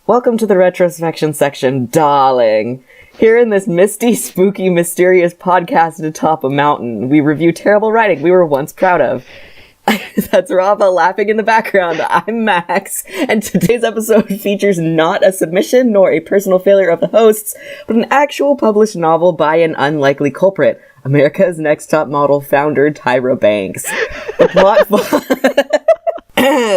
Welcome to the Retrospection section, darling. Here in this misty, spooky, mysterious podcast atop a mountain, we review terrible writing we were once proud of. That's Rava laughing in the background. I'm Max, and today's episode features not a submission nor a personal failure of the hosts, but an actual published novel by an unlikely culprit, America's Next Top Model founder Tyra Banks.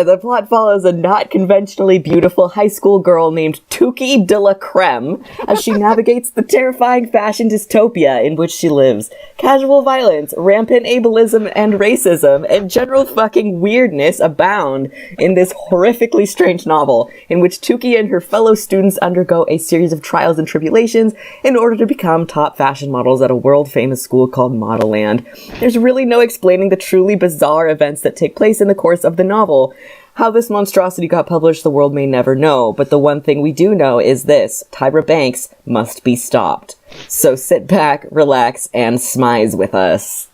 The plot follows a not conventionally beautiful high school girl named Tuki de la Creme as she navigates the terrifying fashion dystopia in which she lives. Casual violence, rampant ableism and racism, and general fucking weirdness abound in this horrifically strange novel, in which Tuki and her fellow students undergo a series of trials and tribulations in order to become top fashion models at a world-famous school called Modelland. There's really no explaining the truly bizarre events that take place in the course of the novel. How this monstrosity got published, the world may never know, but the one thing we do know is this: Tyra Banks must be stopped. So sit back, relax, and smize with us.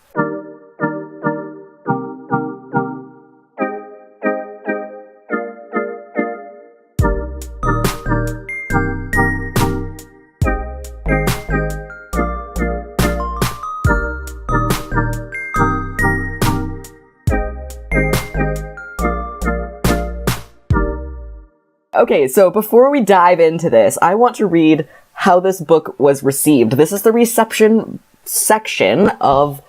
Okay, so before we dive into this, I want to read how this book was received. This is the reception section of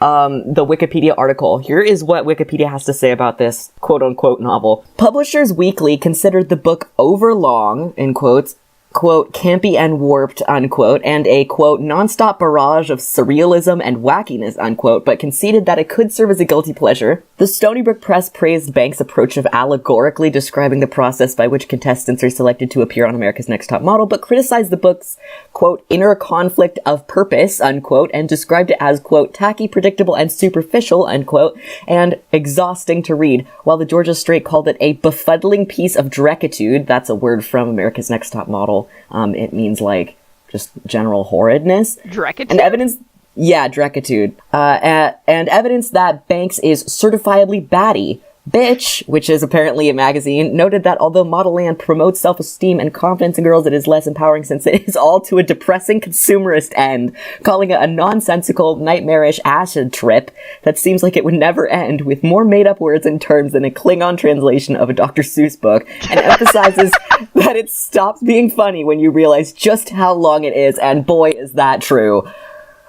the Wikipedia article. Here is what Wikipedia has to say about this quote-unquote novel. Publishers Weekly considered the book overlong, in quotes, quote, campy and warped, unquote, and a, quote, nonstop barrage of surrealism and wackiness, unquote, but conceded that it could serve as a guilty pleasure. The Stony Brook Press praised Banks' approach of allegorically describing the process by which contestants are selected to appear on America's Next Top Model, but criticized the book's, quote, inner conflict of purpose, unquote, and described it as, quote, tacky, predictable, and superficial, unquote, and exhausting to read, while the Georgia Straight called it a befuddling piece of dreckitude. That's a word from America's Next Top Model. It means, like, just general horridness. Dreckitude? And evidence... Yeah, dreckitude. And evidence that Banks is certifiably batty. Bitch, which is apparently a magazine, noted that although Modelland promotes self-esteem and confidence in girls, it is less empowering since it is all to a depressing consumerist end, calling it a nonsensical, nightmarish acid trip that seems like it would never end, with more made-up words and terms than a Klingon translation of a Dr. Seuss book, and emphasizes that it stops being funny when you realize just how long it is, and boy, is that true.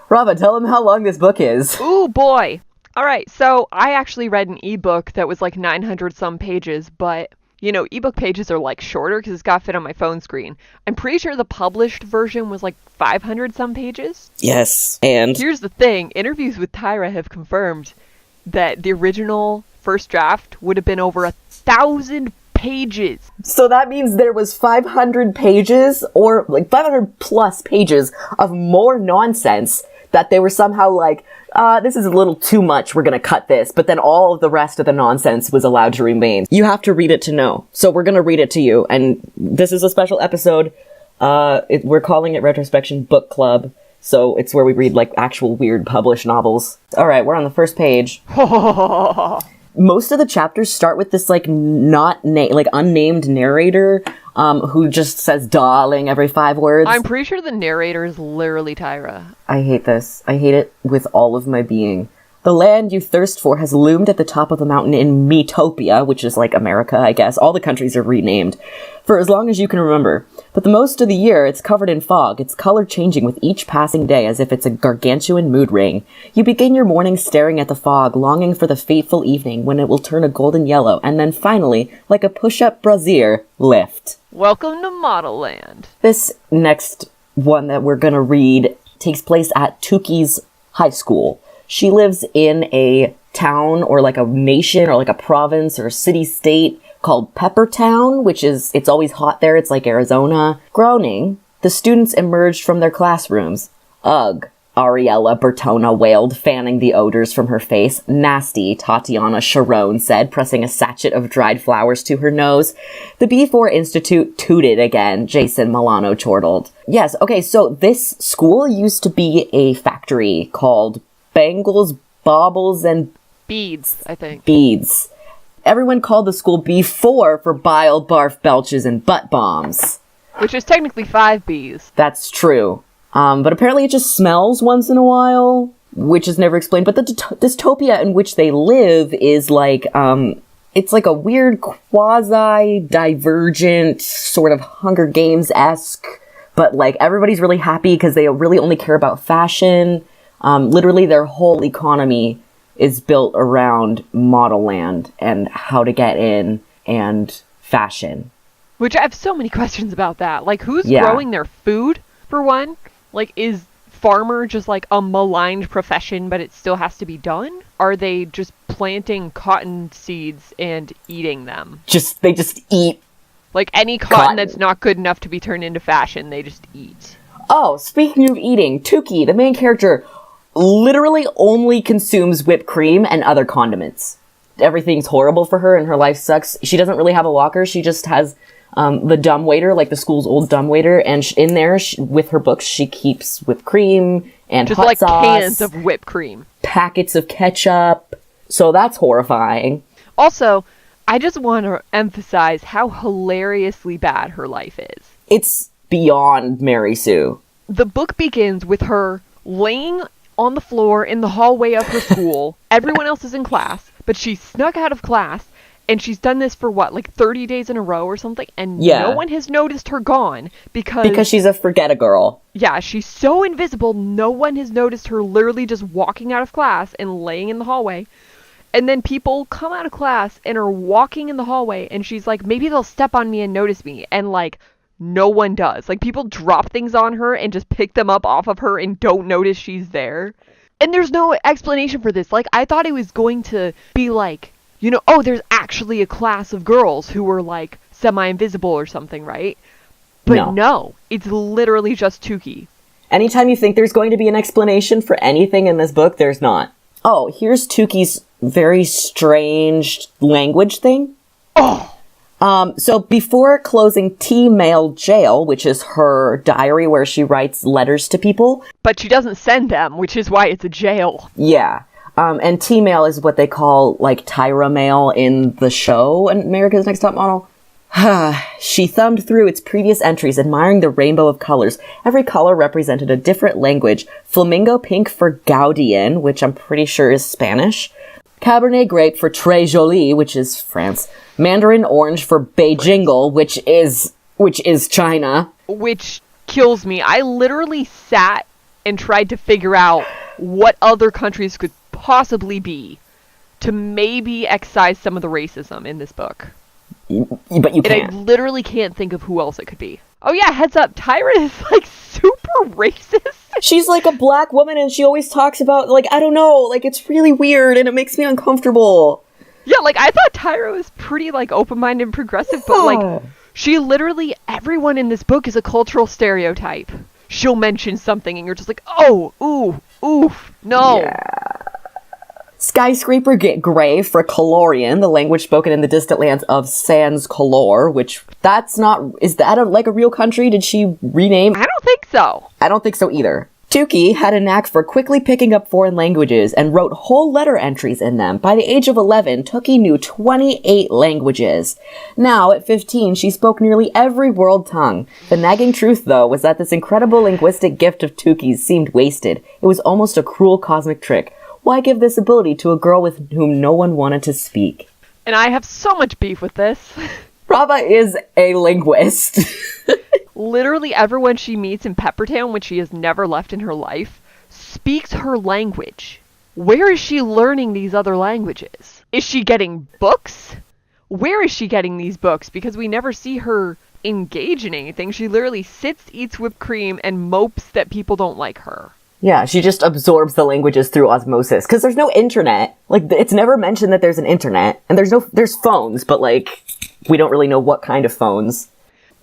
Rava, tell him how long this book is. Ooh, boy. All right, so I actually read an ebook that was like 900 some pages, but, you know, ebook pages are like shorter because it's got to fit on my phone screen. I'm pretty sure the published version was like 500 some pages. Yes, and... Here's the thing. Interviews with Tyra have confirmed that the original first draft would have been over 1,000 pages. So that means there was 500 pages, or like 500 plus pages of more nonsense that they were somehow like, this is a little too much, we're gonna cut this, but then all of the rest of the nonsense was allowed to remain. You have to read it to know. So we're gonna read it to you, and this is a special episode. We're calling it Retrospection Book Club, so it's where we read, like, actual weird published novels. Alright, we're on the first page. Most of the chapters start with this, like, unnamed narrator, who just says darling every 5 words. I'm pretty sure the narrator is literally Tyra. I hate this. I hate it with all of my being. The land you thirst for has loomed at the top of the mountain in Metopia, which is like America, I guess. All the countries are renamed. For as long as you can remember. But the most of the year, it's covered in fog, its color changing with each passing day as if it's a gargantuan mood ring. You begin your morning staring at the fog, longing for the fateful evening when it will turn a golden yellow, and then finally, like a push-up brassiere, lift. Welcome to Modelland. This next one that we're gonna read takes place at Tuki's high school. She lives in a town or like a nation or like a province or a city-state called Peppertown, it's always hot there. It's like Arizona. Groaning, the students emerged from their classrooms. Ugh, Ariella Bertona wailed, fanning the odors from her face. Nasty, Tatiana Sharon said, pressing a sachet of dried flowers to her nose. The B4 Institute tooted again, Jason Milano chortled. Yes, okay, so this school used to be a factory called Bangles, Baubles, and... Beads, I think. Beads. everyone called the school B4 for bile, barf, belches, and butt bombs. Which is technically 5 Bs. That's true. But apparently it just smells once in a while, which is never explained. But the dystopia in which they live is like, it's like a weird quasi-divergent sort of Hunger Games-esque, but like everybody's really happy because they really only care about fashion. Literally their whole economy is built around Modelland and how to get in and fashion. Which I have so many questions about that. Like, who's growing their food, for one? Like, is farmer just like a maligned profession, but it still has to be done? Are they just planting cotton seeds and eating them? They just eat. Like, any cotton that's not good enough to be turned into fashion, they just eat. Oh, speaking of eating, Tuki, the main character, literally only consumes whipped cream and other condiments. Everything's horrible for her and her life sucks. She doesn't really have a locker. She just has the dumbwaiter, like the school's old dumbwaiter, and in there, with her books, she keeps whipped cream and just hot like sauce, cans of whipped cream, packets of ketchup. So that's horrifying. Also, I just want to emphasize how hilariously bad her life is. It's beyond Mary Sue. The book begins with her laying on the floor in the hallway of her school. Everyone else is in class, but she snuck out of class. And she's done this for, what, like 30 days in a row or something? And no one has noticed her gone because she's a forget-a-girl. Yeah, she's so invisible, no one has noticed her literally just walking out of class and laying in the hallway. And then people come out of class and are walking in the hallway, and she's like, maybe they'll step on me and notice me. And, like, no one does. Like, people drop things on her and just pick them up off of her and don't notice she's there. And there's no explanation for this. Like, I thought it was going to be like, you know, oh, there's actually a class of girls who were, like, semi-invisible or something, right? But no, it's literally just Tuki. Anytime you think there's going to be an explanation for anything in this book, there's not. Oh, here's Tuki's very strange language thing. Oh! So before closing T-Mail Jail, which is her diary where she writes letters to people. But she doesn't send them, which is why it's a jail. Yeah. And T-Mail is what they call, like, Tyra Mail in the show America's Next Top Model. She thumbed through its previous entries, admiring the rainbow of colors. Every color represented a different language. Flamingo pink for Gaudian, which I'm pretty sure is Spanish. Cabernet grape for Très Jolie, which is France. Mandarin orange for Beijingle, which is China. Which kills me. I literally sat and tried to figure out what other countries could possibly be to maybe excise some of the racism in this book. But you can't. And I literally can't think of who else it could be. Oh yeah, heads up, Tyra is like super racist. She's like a black woman and she always talks about, like, I don't know, like, it's really weird and it makes me uncomfortable. Yeah, like, I thought Tyra was pretty, like, open-minded and progressive, but, like, she literally, everyone in this book is a cultural stereotype. She'll mention something and you're just like, oh, ooh, oof, no. Yeah. Skyscraper gray for Colorian, the language spoken in the distant lands of Sans Color, which is that a real country? Did she rename? I don't think so. I don't think so either. Tuki had a knack for quickly picking up foreign languages and wrote whole letter entries in them. By the age of 11, Tuki knew 28 languages. Now, at 15, she spoke nearly every world tongue. The nagging truth, though, was that this incredible linguistic gift of Tuki's seemed wasted. It was almost a cruel cosmic trick. Why give this ability to a girl with whom no one wanted to speak? And I have so much beef with this. Rava is a linguist. Literally everyone she meets in Peppertown, which she has never left in her life, speaks her language. Where is she learning these other languages? Is she getting books? Where is she getting these books? Because we never see her engage in anything. She literally sits, eats whipped cream, and mopes that people don't like her. Yeah, she just absorbs the languages through osmosis. Because there's no internet. Like, it's never mentioned that there's an internet. And there's phones, but, like, we don't really know what kind of phones.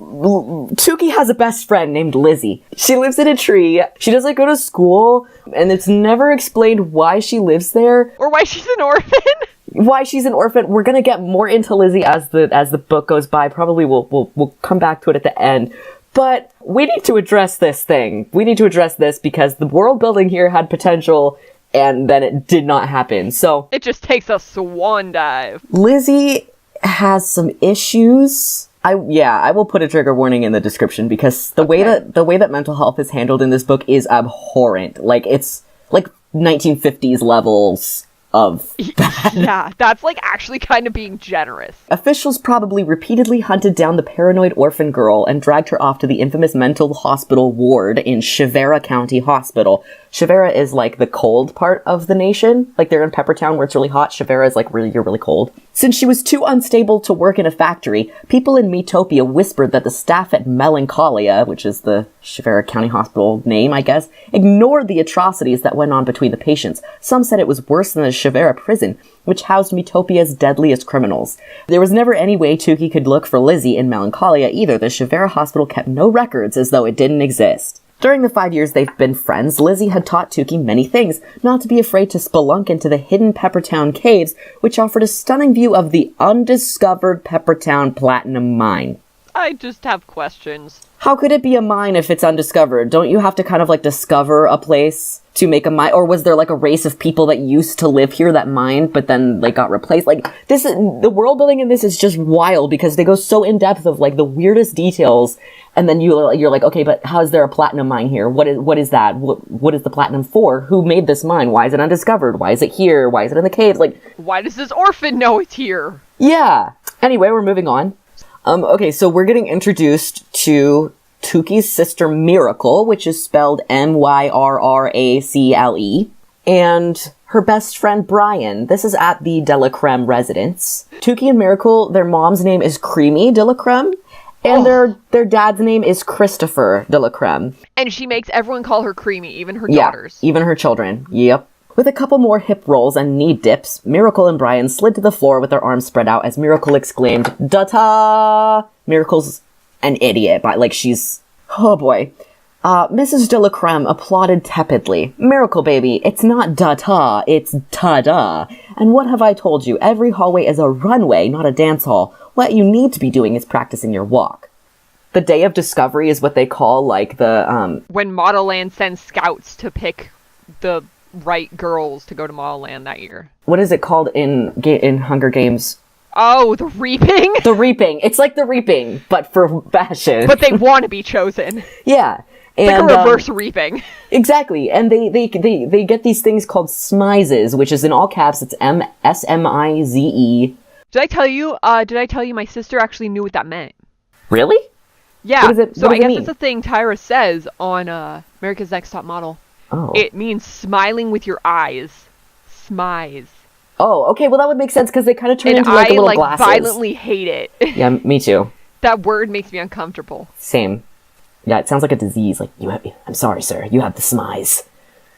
Tuki has a best friend named Lizzie. She lives in a tree. She doesn't go to school, and it's never explained why she lives there. Or why she's an orphan. Why she's an orphan. We're gonna get more into Lizzie as the book goes by. Probably we'll come back to it at the end. But we need to address this thing. We need to address this because the world building here had potential, and then it did not happen. So it just takes a swan dive. Lizzie has some issues. I will put a trigger warning in the description because the way that mental health is handled in this book is abhorrent. Like, it's like 1950s levels of bad. Yeah, that's like actually kind of being generous. Officials probably repeatedly hunted down the paranoid orphan girl and dragged her off to the infamous mental hospital ward in Shivera County Hospital. Shivera is like the cold part of the nation. Like, they're in Peppertown where it's really hot. Shivera is like you're really cold. Since she was too unstable to work in a factory, people in Metopia whispered that the staff at Melancholia, which is the Shivera County Hospital name, I guess, ignored the atrocities that went on between the patients. Some said it was worse than the Shivera prison, which housed Metopia's deadliest criminals. There was never any way Tukey could look for Lizzie in Melancholia either. The Shivera Hospital kept no records, as though it didn't exist. During the 5 years they've been friends, Lizzie had taught Tukey many things, not to be afraid to spelunk into the hidden Peppertown caves, which offered a stunning view of the undiscovered Peppertown Platinum Mine. I just have questions. How could it be a mine if it's undiscovered? Don't you have to kind of like discover a place to make a mine? Or was there like a race of people that used to live here that mined, but then like got replaced? Like, the world building in this is just wild because they go so in depth of like the weirdest details. And then you're like, okay, but how is there a platinum mine here? What is that? What is the platinum for? Who made this mine? Why is it undiscovered? Why is it here? Why is it in the caves? Like, why does this orphan know it's here? Yeah. Anyway, we're moving on. Okay, so we're getting introduced to Tukey's sister Miracle, which is spelled Myrracle, and her best friend Brian. This is at the Delacreme residence. Tukey and Miracle, their mom's name is Creamy Delacreme, and their dad's name is Christopher Delacreme. And she makes everyone call her Creamy, even her daughters. Even her children. Yep. With a couple more hip rolls and knee dips, Miracle and Brian slid to the floor with their arms spread out as Miracle exclaimed, "Da-ta!" Miracle's an idiot, but like she's... Oh boy. Mrs. Delacreme applauded tepidly. "Miracle, baby, it's not da-ta, it's ta-da. And what have I told you? Every hallway is a runway, not a dance hall. What you need to be doing is practicing your walk." The day of discovery is what they call, like, the, when Modelland sends scouts to pick the right girls to go to Modelland that year. What is it called in Hunger Games? Oh, the Reaping? The Reaping. It's like the Reaping, but for fashion. But they want to be chosen. Yeah. It's like a reverse Reaping. Exactly. And they get these things called smizes, which is in all caps, it's SMIZE. Did I tell you my sister actually knew what that meant? Really? Yeah. What does I guess mean? it's a thing Tyra says on America's Next Top Model. Oh. It means smiling with your eyes. Smize. Oh, okay. Well, that would make sense because they kind of turn into like little glasses. I violently hate it. Yeah, me too. That word makes me uncomfortable. Same. Yeah, it sounds like a disease. Like, I'm sorry, sir. You have the smize.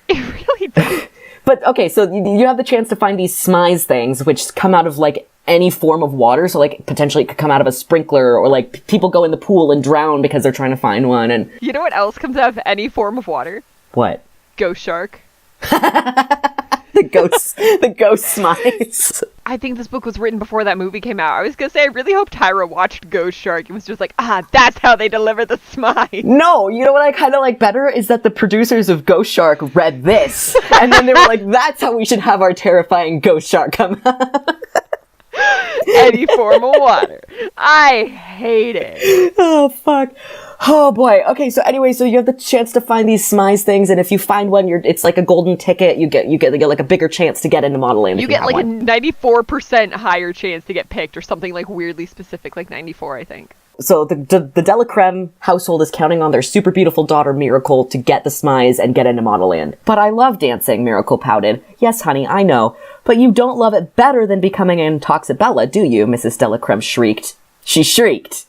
It really does. But, okay, so you have the chance to find these smize things, which come out of, like, any form of water. So, like, potentially it could come out of a sprinkler, or, like, people go in the pool and drown because they're trying to find one. And you know what else comes out of any form of water? What? Ghost shark. The ghost smize. I think this book was written before that movie came out. I was gonna say, I really hope Tyra watched Ghost Shark and was just like, that's how they deliver the smize. No, you know what I kind of like better is that the producers of Ghost Shark read this, and then they were like, that's how we should have our terrifying Ghost Shark come out. Any form of water. I hate it. Oh, fuck. Oh, boy. Okay, so anyway, so you have the chance to find these smize things, and if you find one, it's like a golden ticket. You get like a bigger chance to get into Modelland. You get like a 94% higher chance to get picked, or something like weirdly specific, like 94, I think. So the Delacreme household is counting on their super beautiful daughter Miracle to get the smize and get into Modelland. "But I love dancing," Miracle pouted. "Yes, honey, I know. But you don't love it better than becoming an Intoxibella, do you?" Mrs. Delacreme shrieked. She shrieked.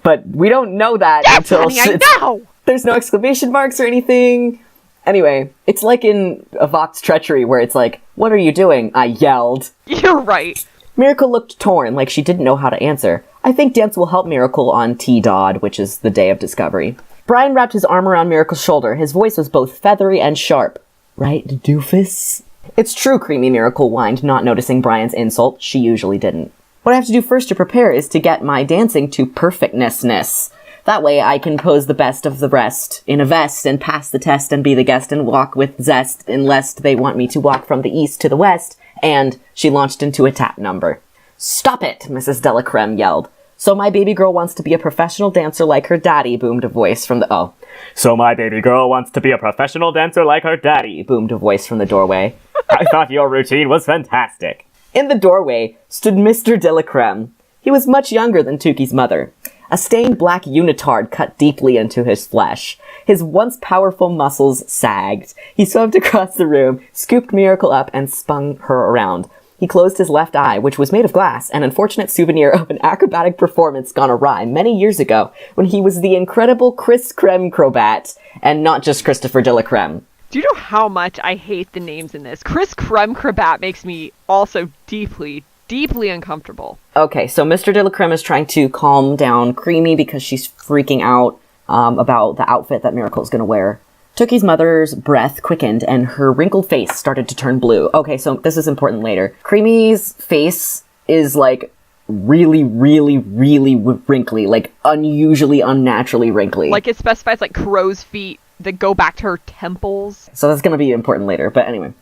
But we don't know that until... Honey, I know! There's no exclamation marks or anything. Anyway, it's like in Avoc's Treachery where it's like, "What are you doing?" I yelled. You're right. Miracle looked torn, like she didn't know how to answer. I think dance will help Miracle on T-Dod, which is the day of discovery. Brian wrapped his arm around Miracle's shoulder. His voice was both feathery and sharp. "Right, doofus?" "It's true," Creamy Miracle whined, not noticing Brian's insult. She usually didn't. "What I have to do first to prepare is to get my dancing to perfectness. That way I can pose the best of the rest in a vest and pass the test and be the guest and walk with zest unless they want me to walk from the east to the west. And she launched into a tap number. Stop it, Mrs. Delacreme yelled. So my baby girl wants to be a professional dancer like her daddy, boomed a voice from the... So my baby girl wants to be a professional dancer like her daddy, boomed a voice from the doorway. I thought your routine was fantastic. In the doorway stood Mr. Delacreme. He was much younger than Tuki's mother. A stained black unitard cut deeply into his flesh. His once powerful muscles sagged. He swept across the room, scooped Miracle up, and spun her around. He closed his left eye, which was made of glass, an unfortunate souvenir of an acrobatic performance gone awry many years ago when he was the incredible Chris Creme-Crobat, and not just Christopher Delacreme. Do you know how much I hate the names in this? Chris Creme-Crobat makes me also deeply uncomfortable. Okay, so Mr. Delacreme is trying to calm down Creamy because she's freaking out about the outfit that Miracle's gonna wear. Tookie's mother's breath quickened and her wrinkled face started to turn blue. Okay, so this is important later. Creamy's face is like really wrinkly, like unusually, unnaturally wrinkly. Like it specifies like crow's feet that go back to her temples. So that's gonna be important later, but anyway.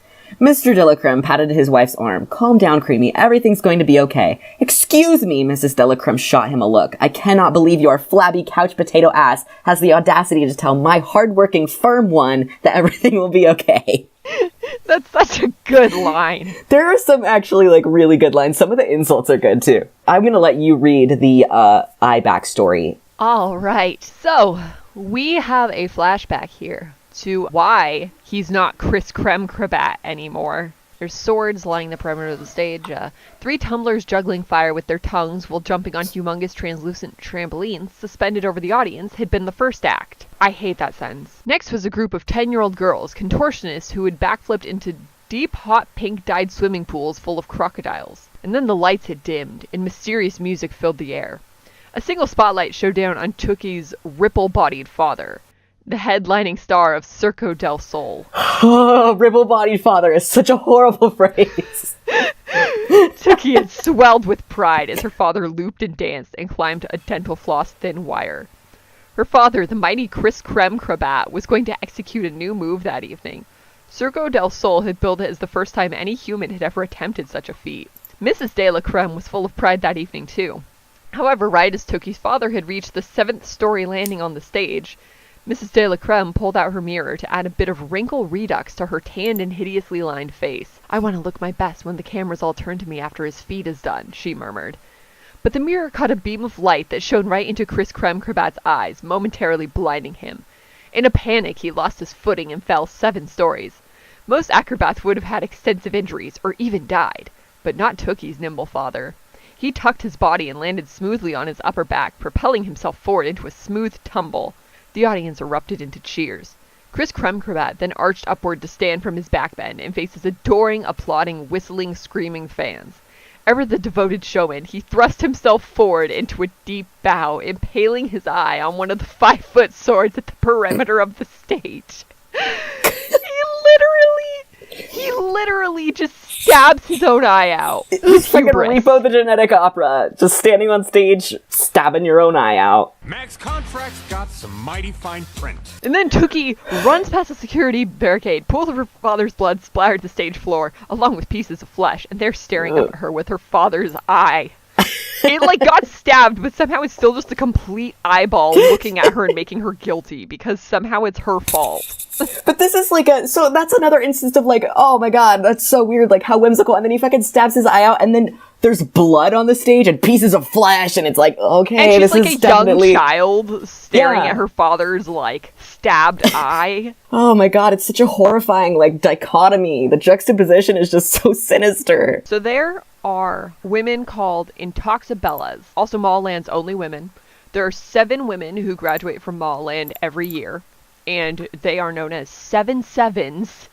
Mr. Delacreme patted his wife's arm. Calm down, Creamy. Everything's going to be okay. Excuse me, Mrs. Delacreme shot him a look. I cannot believe your flabby couch potato ass has the audacity to tell my hardworking firm one that everything will be okay. That's such a good line. There are some actually like really good lines. Some of the insults are good too. I'm gonna let you read the eye backstory. All right. So we have a flashback here to why he's not Chris Creme-Crobat anymore. There's swords lining the perimeter of the stage, 3 tumblers juggling fire with their tongues while jumping on humongous translucent trampolines suspended over the audience had been the first act. I hate that sentence. Next was a group of 10-year-old girls, contortionists who had backflipped into deep, hot, pink-dyed swimming pools full of crocodiles. And then the lights had dimmed, and mysterious music filled the air. A single spotlight showed down on Tookie's ripple-bodied father, the headlining star of Circo del Sol. Oh, ripple-bodied father is such a horrible phrase. Tookie had swelled with pride as her father looped and danced and climbed a dental floss thin wire. Her father, the mighty Chris Creme-Crobat, was going to execute a new move that evening. Circo del Sol had billed it as the first time any human had ever attempted such a feat. Mrs. Delacreme was full of pride that evening, too. However, right as Tookie's father had reached the 7th-story landing on the stage, Mrs. Delacreme pulled out her mirror to add a bit of wrinkle redux to her tanned and hideously lined face. I want to look my best when the cameras all turn to me after his feat is done, she murmured. But the mirror caught a beam of light that shone right into Chris Creme-Crobat's eyes, momentarily blinding him. In a panic, he lost his footing and fell 7 stories. Most acrobats would have had extensive injuries, or even died, but not Tookie's nimble father. He tucked his body and landed smoothly on his upper back, propelling himself forward into a smooth tumble. The audience erupted into cheers. Chris Creme-Crobat then arched upward to stand from his backbend and face his adoring, applauding, whistling, screaming fans. Ever the devoted showman, he thrust himself forward into a deep bow, impaling his eye on one of the 5-foot swords at the perimeter of the stage. He literally just stabs his own eye out. It's like a Repo the Genetic Opera. Just standing on stage, stabbing your own eye out. Mac's contract's got some mighty fine print. And then Tookie runs past a security barricade. Pools of her father's blood splattered the stage floor, along with pieces of flesh, and they're staring up at her with her father's eye. It, like, got stabbed, but somehow it's still just a complete eyeball looking at her and making her guilty, because somehow it's her fault. But this is like so that's another instance of like, oh my god, that's so weird, like how whimsical, and then he fucking stabs his eye out, and then there's blood on the stage and pieces of flesh, and it's like, okay, and she's this like is a definitely... young child staring at her father's, like, stabbed eye. Oh my god, it's such a horrifying, like, dichotomy. The juxtaposition is just so sinister. So there are women called Intoxibellas, also Modelland's only women. There are 7 women who graduate from Modelland every year, and they are known as 7 sevens,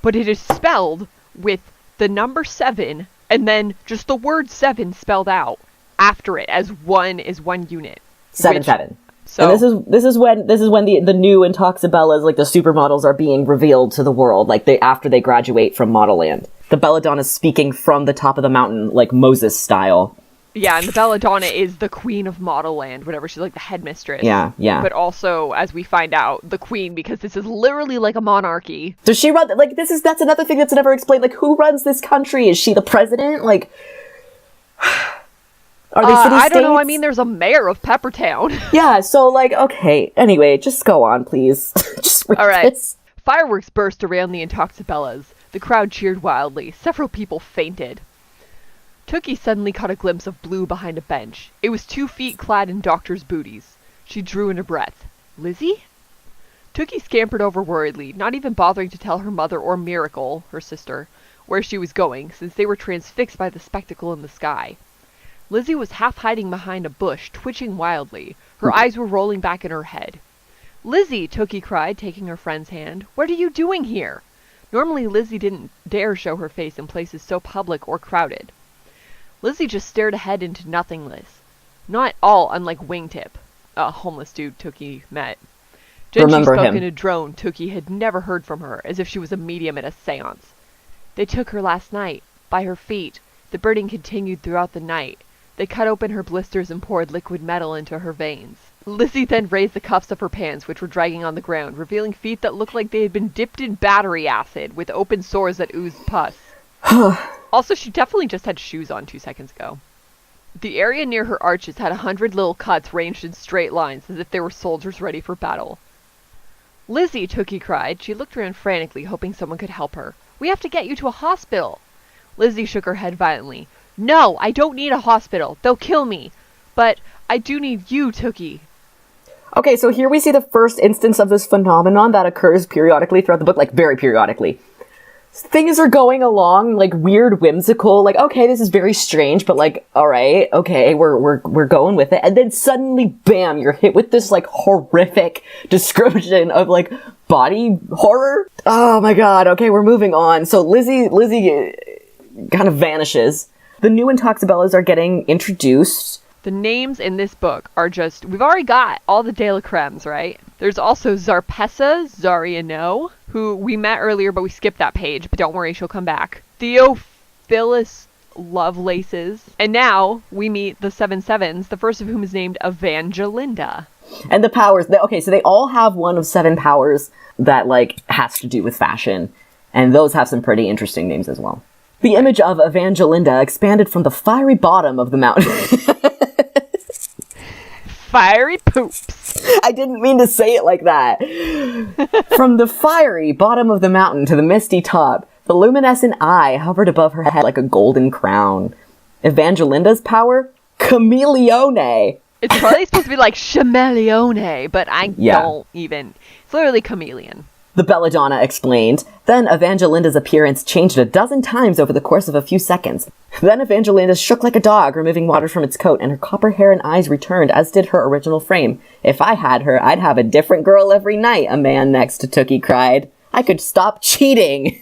but it is spelled with the number 7 and then just the word 7 spelled out after it as one unit. 7-7. So and this is when the new Intoxibellas, like the supermodels, are being revealed to the world, like after they graduate from Modelland. The belladonna's speaking from the top of the mountain, like Moses style. Yeah, and the belladonna is the queen of Modelland, whatever. She's like the headmistress. Yeah. But also, as we find out, the queen, because this is literally like a monarchy. Does she run, like, that's another thing that's never explained. Like, who runs this country? Is she the president? Like, are they city I don't know. states? I mean, there's a mayor of Peppertown. Yeah, so, like, okay. Anyway, just go on, please. Just read All right. this. Fireworks burst around the Intoxibellas. The crowd cheered wildly. Several people fainted. Tookie suddenly caught a glimpse of Blue behind a bench. It was 2 feet clad in doctor's booties. She drew in a breath. Lizzie? Tookie scampered over worriedly, not even bothering to tell her mother or Miracle, her sister, where she was going, since they were transfixed by the spectacle in the sky. Lizzie was half hiding behind a bush, twitching wildly. Her eyes were rolling back in her head. Lizzie, Tookie cried, taking her friend's hand. What are you doing here? Normally Lizzie didn't dare show her face in places so public or crowded. Lizzie just stared ahead into nothingness. Not at all unlike Wingtip, a homeless dude Tookie met. Then she spoke in a drone Tookie had never heard from her, as if she was a medium at a seance. They took her last night, by her feet. The burning continued throughout the night. They cut open her blisters and poured liquid metal into her veins. Lizzie then raised the cuffs of her pants, which were dragging on the ground, revealing feet that looked like they had been dipped in battery acid, with open sores that oozed pus. Also, she definitely just had shoes on 2 seconds ago. The area near her arches had 100 little cuts ranged in straight lines, as if they were soldiers ready for battle. Lizzie, Tookie cried. She looked around frantically, hoping someone could help her. We have to get you to a hospital. Lizzie shook her head violently. No, I don't need a hospital. They'll kill me. But I do need you, Tookie. Okay, so here we see the first instance of this phenomenon that occurs periodically throughout the book, like very periodically. Things are going along, like, weird, whimsical, like, okay, this is very strange, but, like, alright, okay, we're going with it. And then suddenly, bam, you're hit with this, like, horrific description of, like, body horror. Oh my god, okay, we're moving on. So Lizzie kind of vanishes. The new Intoxibellas are getting introduced. The names in this book are just... We've already got all the De La Cremes, right? There's also Zarpessa Zariano, who we met earlier, but we skipped that page. But don't worry, she'll come back. Theophilus Lovelaces. And now we meet the 7 Sevens, the first of whom is named Evangelinda. And the powers... Okay, so they all have one of 7 powers that, like, has to do with fashion. And those have some pretty interesting names as well. The image of Evangelinda expanded from the fiery bottom of the mountain. Fiery poops. I didn't mean to say it like that. From the fiery bottom of the mountain to the misty top, the luminescent eye hovered above her head like a golden crown. Evangelinda's power? Chameleone. It's probably supposed to be like chameleone, but I don't even. It's literally chameleon. The belladonna explained. Then Evangelinda's appearance changed a dozen times over the course of a few seconds. Then Evangelinda shook like a dog, removing water from its coat, and her copper hair and eyes returned, as did her original frame. If I had her, I'd have a different girl every night, a man next to Tookie cried. I could stop cheating.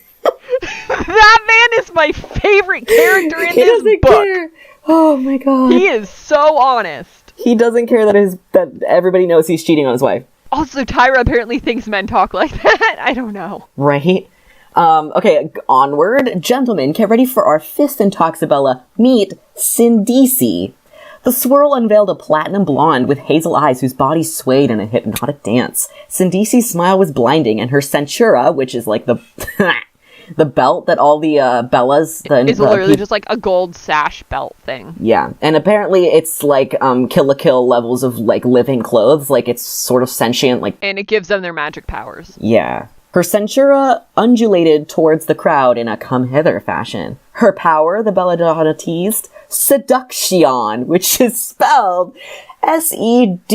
That man is my favorite character in this book. Care. Oh my god. He is so honest. He doesn't care that everybody knows he's cheating on his wife. Also, Tyra apparently thinks men talk like that. I don't know. Right? Okay, onward. Gentlemen, get ready for our 5th Intoxibella. Meet Cindici. The swirl unveiled a platinum blonde with hazel eyes whose body swayed in a hypnotic dance. Cindici's smile was blinding, and her centura, which is like the the belt that all the Bellas... It's literally just like a gold sash belt thing. Yeah, and apparently it's like Kill la Kill levels of like living clothes, like it's sort of sentient, like... And it gives them their magic powers. Yeah. Her centura undulated towards the crowd in a come-hither fashion. Her power, the belladonna teased, seduction, which is spelled Seduksheeon.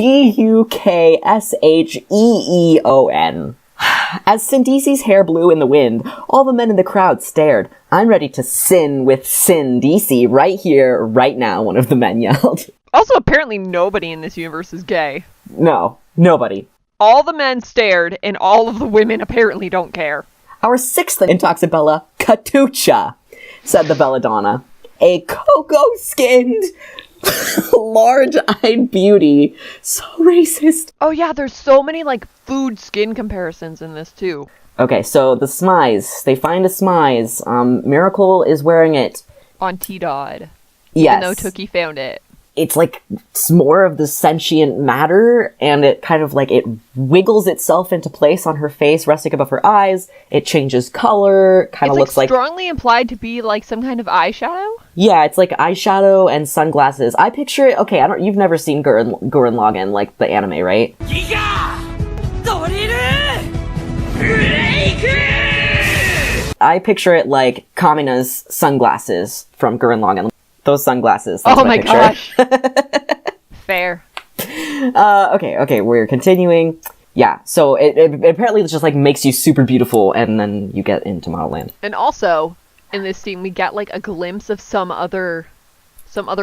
As Cindici's hair blew in the wind, all the men in the crowd stared. I'm ready to sin with Cindici right here, right now, one of the men yelled. Also, apparently nobody in this universe is gay. No, nobody. All the men stared, and all of the women apparently don't care. Our 6th Intoxibella, Catucha, said the belladonna. A cocoa-skinned, large-eyed beauty. So racist. Oh yeah, there's so many, like, food skin comparisons in this, too. Okay, so the smize. They find a smize. Miracle is wearing it. On T-Dodd. even though Yes. Tookie found it. It's like it's more of the sentient matter, and it kind of like it wiggles itself into place on her face, resting above her eyes. It changes color, kind of looks like strongly implied to be like some kind of eyeshadow. yeah, it's like eyeshadow and sunglasses. I picture it. Okay, you've never seen Gurren Lagann, like the anime, right? I picture it like Kamina's sunglasses from Gurren Lagann. Those sunglasses. That's Oh what I my picture. gosh. Fair. Okay, we're continuing. Yeah, so it apparently just like makes you super beautiful, and then you get into Modelland. And also, in this scene, we get like a glimpse of some other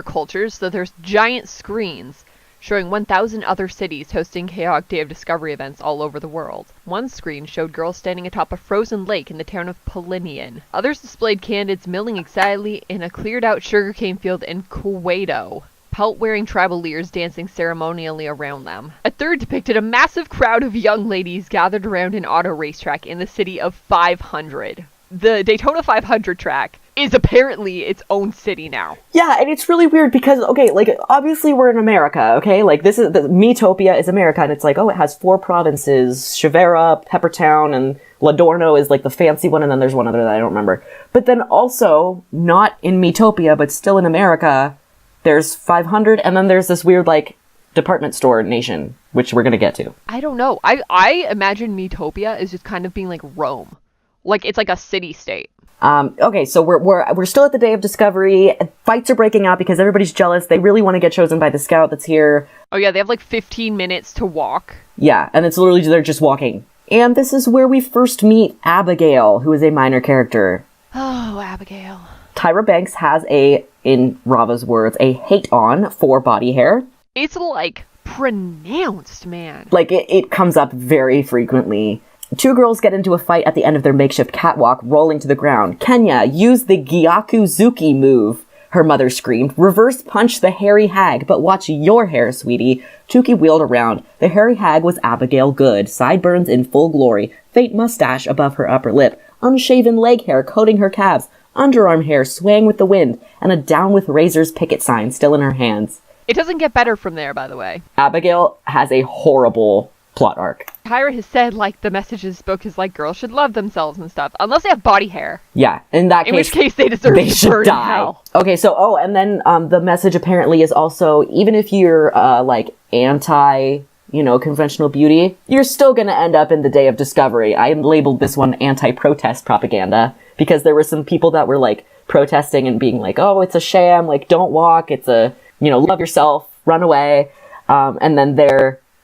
cultures. So there's giant screens showing 1,000 other cities hosting Chaotic Day of Discovery events all over the world. One screen showed girls standing atop a frozen lake in the town of Polinian. Others displayed candidates milling excitedly in a cleared-out sugarcane field in Kuwait, pelt-wearing tribal leaders dancing ceremonially around them. A third depicted a massive crowd of young ladies gathered around an auto racetrack in the city of 500. The Daytona 500 track is apparently its own city now. Yeah, and it's really weird because, okay, like, obviously we're in America, okay? Like, this is, Metopia is America, and it's like, oh, it has 4 provinces, Shivera, Peppertown, and Ladorno is, like, the fancy one, and then there's one other that I don't remember. But then also, not in Metopia, but still in America, there's 500, and then there's this weird, like, department store nation, which we're gonna get to. I don't know. I imagine Metopia is just kind of being like Rome. Like, it's like a city-state. Okay, so we're still at the day of discovery. Fights are breaking out because everybody's jealous. They really want to get chosen by the scout that's here. Oh yeah, they have like 15 minutes to walk. Yeah, and it's literally they're just walking. And this is where we first meet Abigail, who is a minor character. Oh, Abigail. Tyra Banks has in Rava's words, a hate-on for body hair. It's like pronounced, man. Like it comes up very frequently. 2 girls get into a fight at the end of their makeshift catwalk, rolling to the ground. Kenya, use the Gyakuzuki move, her mother screamed. Reverse punch the hairy hag, but watch your hair, sweetie. Tuki wheeled around. The hairy hag was Abigail Good, sideburns in full glory, faint mustache above her upper lip, unshaven leg hair coating her calves, underarm hair swaying with the wind, and a down with razors picket sign still in her hands. It doesn't get better from there, by the way. Abigail has a horrible plot arc. Tyra has said, like, the message of this book is, like, girls should love themselves and stuff, unless they have body hair. Yeah, in that case... In which case they deserve to burn in hell. Okay, so, and then the message apparently is also, even if you're, like, anti, conventional beauty, you're still gonna end up in the day of discovery. I labeled this one anti-protest propaganda, because there were some people that were, like, protesting and being like, oh, it's a sham, like, don't walk, it's a, love yourself, run away, and then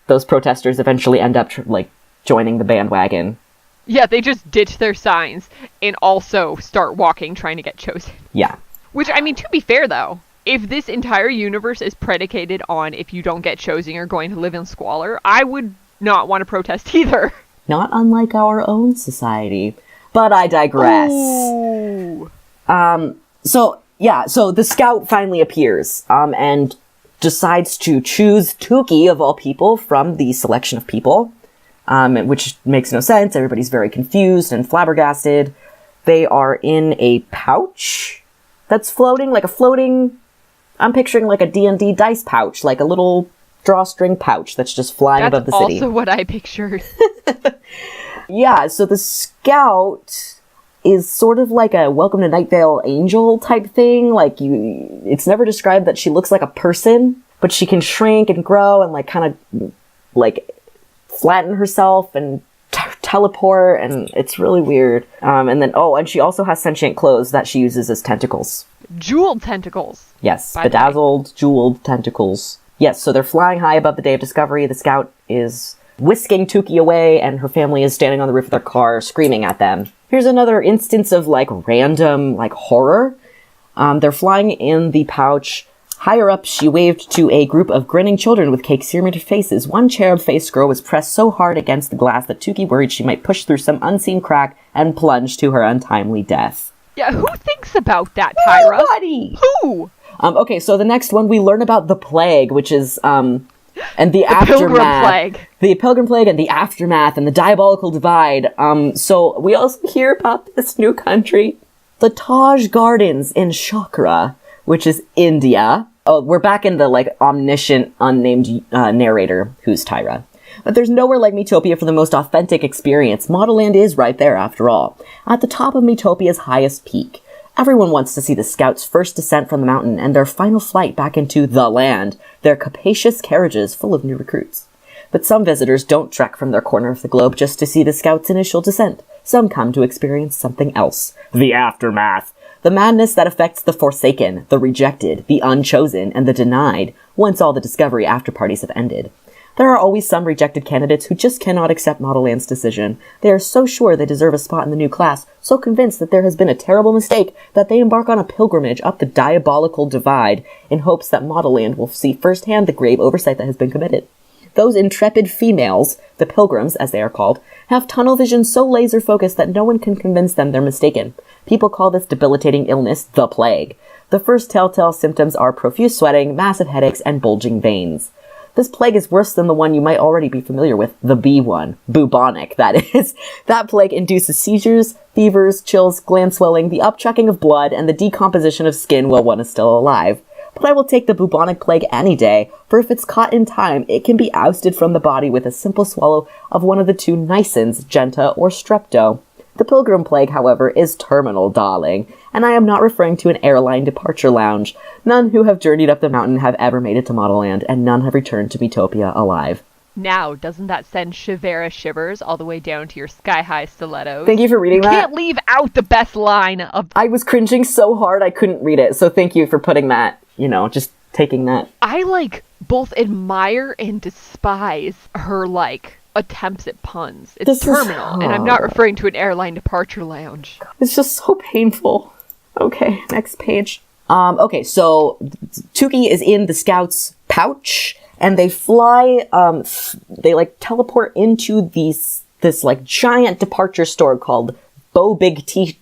those protesters eventually end up, joining the bandwagon. Yeah, they just ditch their signs and also start walking trying to get chosen. Yeah. Which, I mean, to be fair, though, if this entire universe is predicated on if you don't get chosen, you're going to live in squalor, I would not want to protest either. Not unlike our own society. But I digress. Ooh. So the scout finally appears, and decides to choose Tuki, of all people, from the selection of people, which makes no sense. Everybody's very confused and flabbergasted. They are in a pouch that's floating, I'm picturing like a D&D dice pouch, like a little drawstring pouch that's just flying above the city. That's also what I pictured. Yeah, so the scout is sort of like a Welcome to Night Vale angel type thing. It's never described that she looks like a person, but she can shrink and grow and kind of flatten herself and teleport, and it's really weird. And she also has sentient clothes that she uses as tentacles. Jeweled tentacles. Yes, bedazzled, jeweled tentacles. Yes, so they're flying high above the day of discovery. The scout is whisking Tuki away, and her family is standing on the roof of their car screaming at them. Here's another instance of random horror. They're flying in the pouch. Higher up, she waved to a group of grinning children with cake-seared faces. One cherub-faced girl was pressed so hard against the glass that Tuki worried she might push through some unseen crack and plunge to her untimely death. Yeah, who thinks about that, Tyra? Nobody! Who? Okay, so the next one, we learn about the plague, which is, and the aftermath. Pilgrim Plague. The Pilgrim Plague and the aftermath and the diabolical divide. So we also hear about this new country, the Taj Gardens in Chakra, which is India. Oh, we're back in the, like, omniscient, unnamed narrator, who's Tyra. But there's nowhere like Metopia for the most authentic experience. Modelland is right there, after all. At the top of Metopia's highest peak. Everyone wants to see the scouts' first descent from the mountain and their final flight back into the land, their capacious carriages full of new recruits. But some visitors don't trek from their corner of the globe just to see the scouts' initial descent. Some come to experience something else. The aftermath. The madness that affects the forsaken, the rejected, the unchosen, and the denied, once all the discovery after-parties have ended. There are always some rejected candidates who just cannot accept Modelland's decision. They are so sure they deserve a spot in the new class, so convinced that there has been a terrible mistake, that they embark on a pilgrimage up the diabolical divide in hopes that Modelland will see firsthand the grave oversight that has been committed. Those intrepid females, the pilgrims, as they are called, have tunnel vision so laser-focused that no one can convince them they're mistaken. People call this debilitating illness the plague. The first telltale symptoms are profuse sweating, massive headaches, and bulging veins. This plague is worse than the one you might already be familiar with, the B one. Bubonic, that is. That plague induces seizures, fevers, chills, gland swelling, the upchucking of blood, and the decomposition of skin while one is still alive. But I will take the bubonic plague any day, for if it's caught in time, it can be ousted from the body with a simple swallow of one of the two Nicens, Genta or Strepto. The pilgrim plague, however, is terminal, darling, and I am not referring to an airline departure lounge. None who have journeyed up the mountain have ever made it to Modelland, and none have returned to Metopia alive. Now, doesn't that send Shivera shivers all the way down to your sky-high stilettos? Thank you for reading that. Can't leave out the best line of... I was cringing so hard I couldn't read it, so thank you for putting that, just taking that. I, both admire and despise her, attempts at puns. It's terminal, and I'm not referring to an airline departure lounge. It's just so painful. Okay, next page. Okay, so Tuki is in the scouts' pouch, and they fly, they teleport into this giant departure store called Bo Big Teak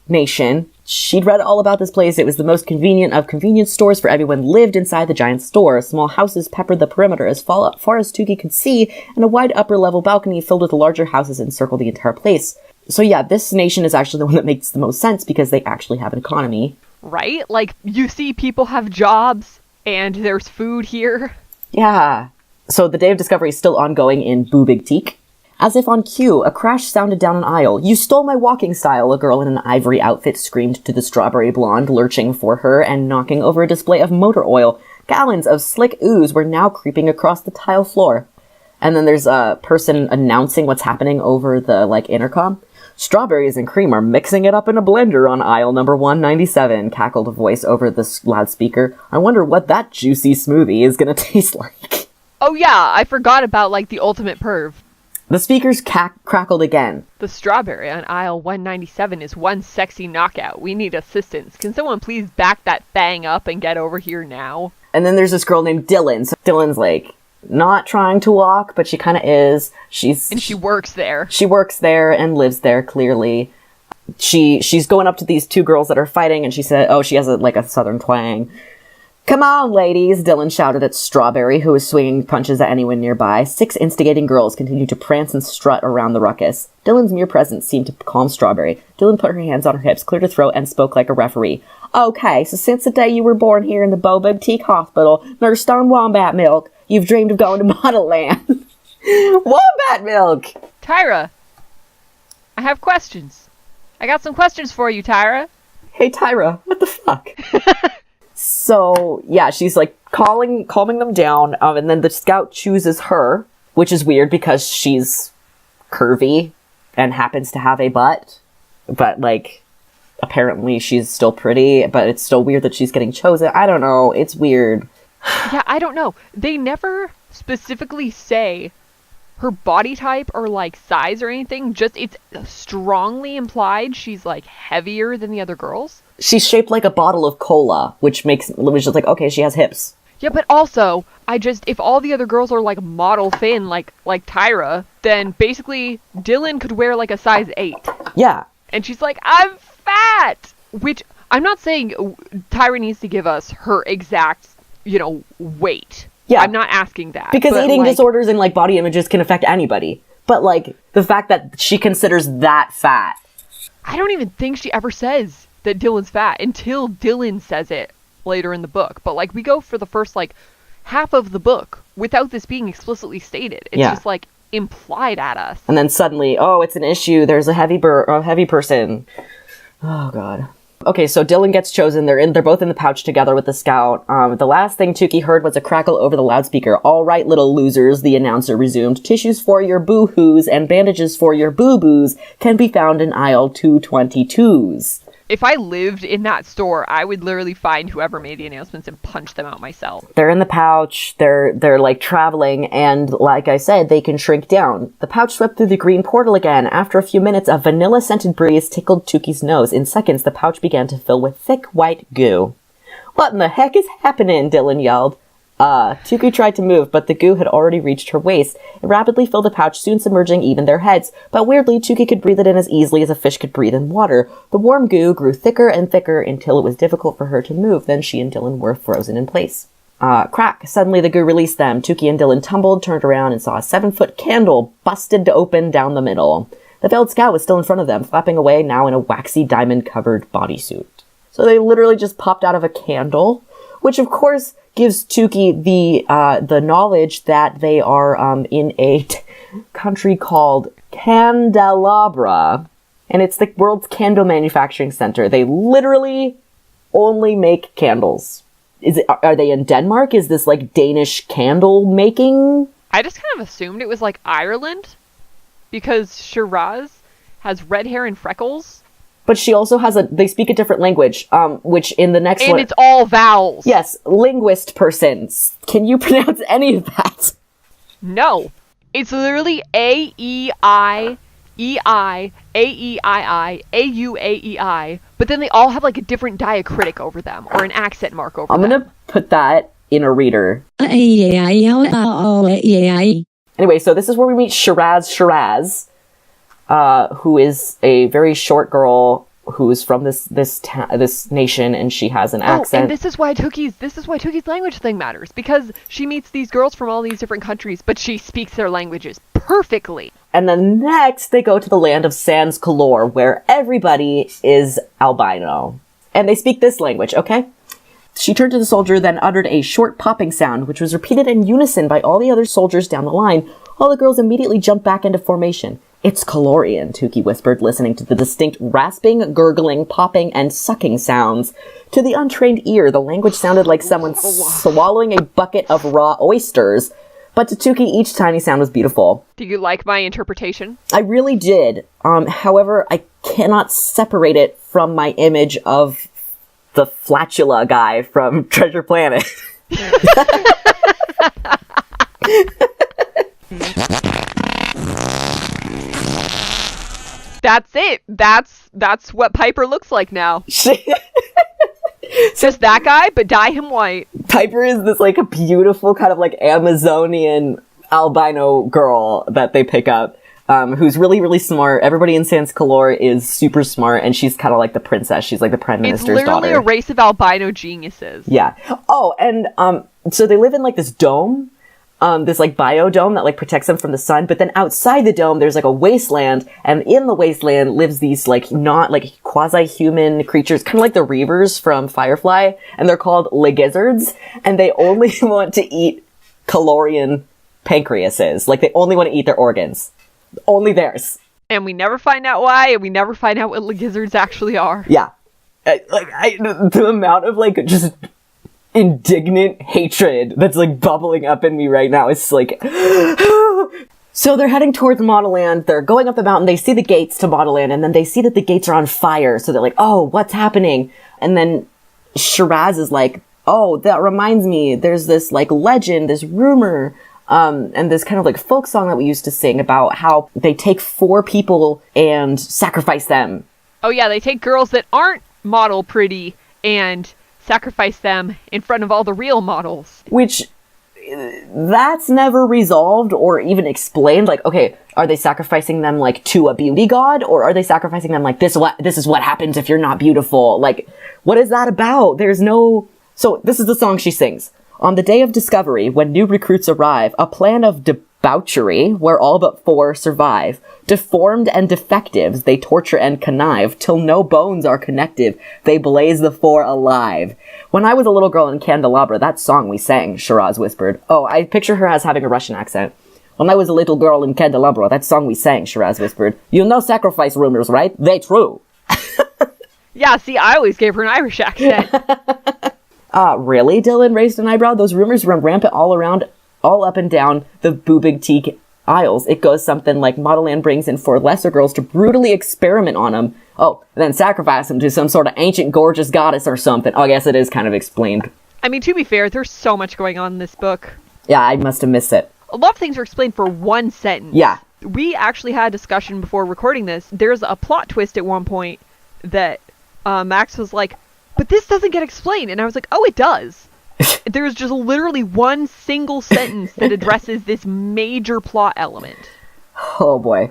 Nation. She'd read all about this place. It was the most convenient of convenience stores, for everyone lived inside the giant store. Small houses peppered the perimeter as far as Tuki could see, and a wide upper-level balcony filled with larger houses encircled the entire place. So yeah, this nation is actually the one that makes the most sense because they actually have an economy. Right? You see people have jobs, and there's food here. Yeah. So the day of discovery is still ongoing in Boobig Teak. As if on cue, a crash sounded down an aisle. "You stole my walking style," a girl in an ivory outfit screamed to the strawberry blonde, lurching for her and knocking over a display of motor oil. Gallons of slick ooze were now creeping across the tile floor. And then there's a person announcing what's happening over the, intercom. "Strawberries and cream are mixing it up in a blender on aisle number 197, cackled a voice over the loudspeaker. "I wonder what that juicy smoothie is gonna taste like." Oh yeah, I forgot about, the ultimate perv. The speakers crackled again. "The strawberry on aisle 197 is one sexy knockout. We need assistance. Can someone please back that thing up and get over here now?" And then there's this girl named Dylan. So Dylan's not trying to walk, but she kind of is. And she works there. She works there and lives there, clearly. She's going up to these two girls that are fighting, and she said, she has a southern twang. "Come on, ladies," Dylan shouted at Strawberry, who was swinging punches at anyone nearby. 6 instigating girls continued to prance and strut around the ruckus. Dylan's mere presence seemed to calm Strawberry. Dylan put her hands on her hips, cleared her throat, and spoke like a referee. "Okay, so since the day you were born here in the Boba Teak Hospital, nursed on wombat milk, you've dreamed of going to Modelland." Wombat milk! Tyra, I have questions. I got some questions for you, Tyra. Hey, Tyra, what the fuck? So, yeah, she's calming them down, and then the scout chooses her, which is weird because she's curvy and happens to have a butt, but, apparently she's still pretty, but it's still weird that she's getting chosen. I don't know, it's weird. Yeah, I don't know. They never specifically say her body type or size or anything, just it's strongly implied she's heavier than the other girls. She's shaped like a bottle of cola, which is okay, she has hips. Yeah, but also, if all the other girls are model thin, like Tyra, then basically Dylan could wear a size 8. Yeah. And she's "I'm fat! Which, I'm not saying Tyra needs to give us her exact, weight. Yeah. I'm not asking that. Because eating disorders and body images can affect anybody. But the fact that she considers that fat. I don't even think she ever says that Dylan's fat until Dylan says it later in the book. But, like, we go for the first, like, half of the book without this being explicitly stated. It's just, like, implied at us. And then suddenly, oh, it's an issue. There's a heavy person. Oh, God. Okay, so Dylan gets chosen. They're both in the pouch together with the scout. The last thing Tukey heard was a crackle over the loudspeaker. "All right, little losers," the announcer resumed. "Tissues for your boo-hoos and bandages for your boo-boos can be found in aisle 222s. If I lived in that store, I would literally find whoever made the announcements and punch them out myself. They're in the pouch, they're like traveling, and like I said, they can shrink down. The pouch swept through the green portal again. After a few minutes, a vanilla-scented breeze tickled Tukey's nose. In seconds, the pouch began to fill with thick white goo. "What in the heck is happening?" Dylan yelled. Tukey tried to move, but the goo had already reached her waist. It rapidly filled the pouch, soon submerging even their heads. But weirdly, Tukey could breathe it in as easily as a fish could breathe in water. The warm goo grew thicker and thicker until it was difficult for her to move. Then she and Dylan were frozen in place. Crack. Suddenly the goo released them. Tukey and Dylan tumbled, turned around, and saw a 7-foot candle busted open down the middle. The veiled scout was still in front of them, flapping away, now in a waxy diamond-covered bodysuit. So they literally just popped out of a candle, which of course gives Tukey the knowledge that they are in a country called Candelabra, and it's the world's candle manufacturing center. They literally only make candles. Are they in Denmark? Is this like Danish candle making? I just kind of assumed it was like Ireland, because Shiraz has red hair and freckles. But she also has they speak a different language, which in the next one... And it's all vowels. Yes, linguist persons. Can you pronounce any of that? No. It's literally A-E-I, E-I, A-E-I-I, A-U-A-E-I, but then they all have like a different diacritic over them, or an accent mark over them. I'm gonna put that in a reader. Anyway, so this is where we meet Shiraz, who is a very short girl who is from this nation, and she has an accent. And this is why Tukey's language thing matters, because she meets these girls from all these different countries, but she speaks their languages perfectly. And then next, they go to the land of Sans Color, where everybody is albino. And they speak this language, okay? She turned to the soldier, then uttered a short popping sound, which was repeated in unison by all the other soldiers down the line. All the girls immediately jumped back into formation. "It's Colorian," Tukey whispered, listening to the distinct rasping, gurgling, popping, and sucking sounds. To the untrained ear, the language sounded like someone swallowing a bucket of raw oysters. But to Tukey, each tiny sound was beautiful. Do you like my interpretation? I really did. However, I cannot separate it from my image of the Flatula guy from Treasure Planet. That's it. That's what Piper looks like now. Just that guy, but dye him white. Piper is this like a beautiful kind of like Amazonian albino girl that they pick up, who's really, really smart. Everybody in Sans Color is super smart, and she's kind of like the princess. She's like the prime minister's daughter. It's literally a race of albino geniuses. Yeah. Oh, and so they live in like this dome. This like biodome that like protects them from the sun, but then outside the dome there's like a wasteland, and in the wasteland lives these like not like quasi-human creatures, kind of like the Reavers from Firefly, and they're called Legizards, and they only want to eat Colorian pancreases. Like they only want to eat their organs. Only theirs. And we never find out why, and we never find out what Legizards actually are. Yeah. The amount of like just indignant hatred that's like bubbling up in me right now is like So they're heading towards Modelland. They're going up the mountain. They see the gates to Modelland, and then they see that the gates are on fire. So they're like, "Oh, what's happening?" And then Shiraz is like, "Oh, that reminds me, there's this like legend, this rumor, and this kind of like folk song that we used to sing about how they take 4 people and sacrifice them." Oh yeah, they take girls that aren't model pretty and sacrifice them in front of all the real models. Which, that's never resolved or even explained. Like, okay, are they sacrificing them like to a beauty god, or are they sacrificing them like this is what happens if you're not beautiful? Like, what is that about? There's no... So this is the song she sings. "On the day of discovery, when new recruits arrive, a plan of debauchery, where all but 4 survive. Deformed and defectives, they torture and connive, till no bones are connective, they blaze the 4 alive. When I was a little girl in Candelabra, that song we sang, Shiraz whispered. Oh, I picture her as having a Russian accent. When I was a little girl in Candelabra, that song we sang, Shiraz whispered. You know sacrifice rumors, right? They true. Yeah, see, I always gave her an Irish accent. Really? Dylan raised an eyebrow. Those rumors run rampant all up and down the Boobig aisles. It goes something like Modelland brings in 4 lesser girls to brutally experiment on them. Oh, and then sacrifice them to some sort of ancient gorgeous goddess or something. Oh, I guess it is kind of explained. I mean, to be fair, there's so much going on in this book. Yeah, I must have missed it. A lot of things are explained for one sentence. Yeah. We actually had a discussion before recording this. There's a plot twist at one point that Max was like, but this doesn't get explained. And I was like, oh, it does. There's just literally one single sentence that addresses this major plot element. Oh, boy.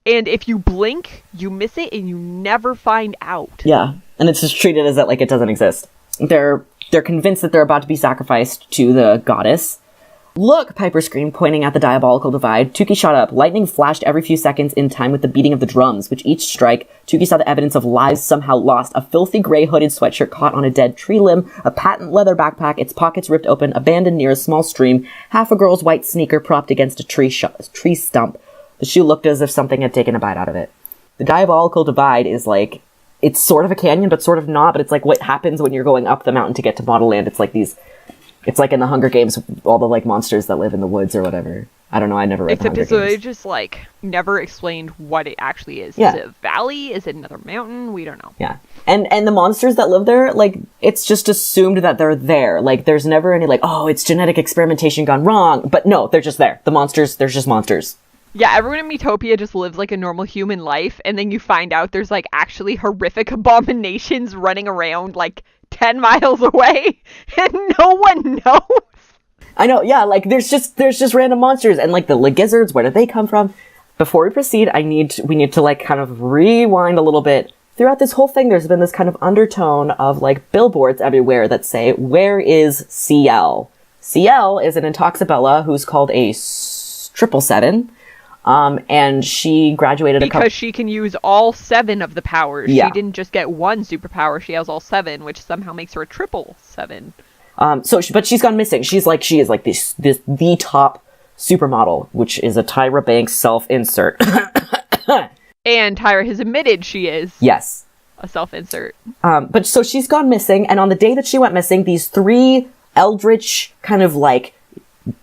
And if you blink, you miss it and you never find out. Yeah, and it's just treated as that like it doesn't exist. They're convinced that they're about to be sacrificed to the goddess. Look, Piper screamed, pointing at the diabolical divide. Tukey shot up. Lightning flashed every few seconds in time with the beating of the drums, which each strike, Tukey saw the evidence of lives somehow lost. A filthy gray hooded sweatshirt caught on a dead tree limb, a patent leather backpack, its pockets ripped open, abandoned near a small stream, half a girl's white sneaker propped against a tree stump. The shoe looked as if something had taken a bite out of it. The diabolical divide is like, it's sort of a canyon, but sort of not, but it's like what happens when you're going up the mountain to get to Modelland. It's like these... It's like in the Hunger Games, all the, like, monsters that live in the woods or whatever. I don't know, I never read the Hunger Games. Except they just, like, never explained what it actually is. Yeah. Is it a valley? Is it another mountain? We don't know. Yeah. And the monsters that live there, like, it's just assumed that they're there. Like, there's never any, like, oh, it's genetic experimentation gone wrong. But no, they're just there. The monsters, there's just monsters. Yeah, everyone in Metopia just lives, like, a normal human life, and then you find out there's, like, actually horrific abominations running around, like, 10 miles away, and no one knows. I know, yeah, like, there's just random monsters, and, like, the gizzards, where did they come from? Before we proceed, we need to, like, kind of rewind a little bit. Throughout this whole thing, there's been this kind of undertone of, like, billboards everywhere that say, where is CL? CL is an Intoxabella who's called a 777, and she graduated because she can use all 7 of the powers. Yeah. She didn't just get one superpower, she has all 7, which somehow makes her a 777. But she's gone missing. She is like the top supermodel, which is a Tyra Banks self-insert. And Tyra has admitted she is. Yes. A self-insert. But so she's gone missing, and on the day that she went missing, these 3 eldritch kind of like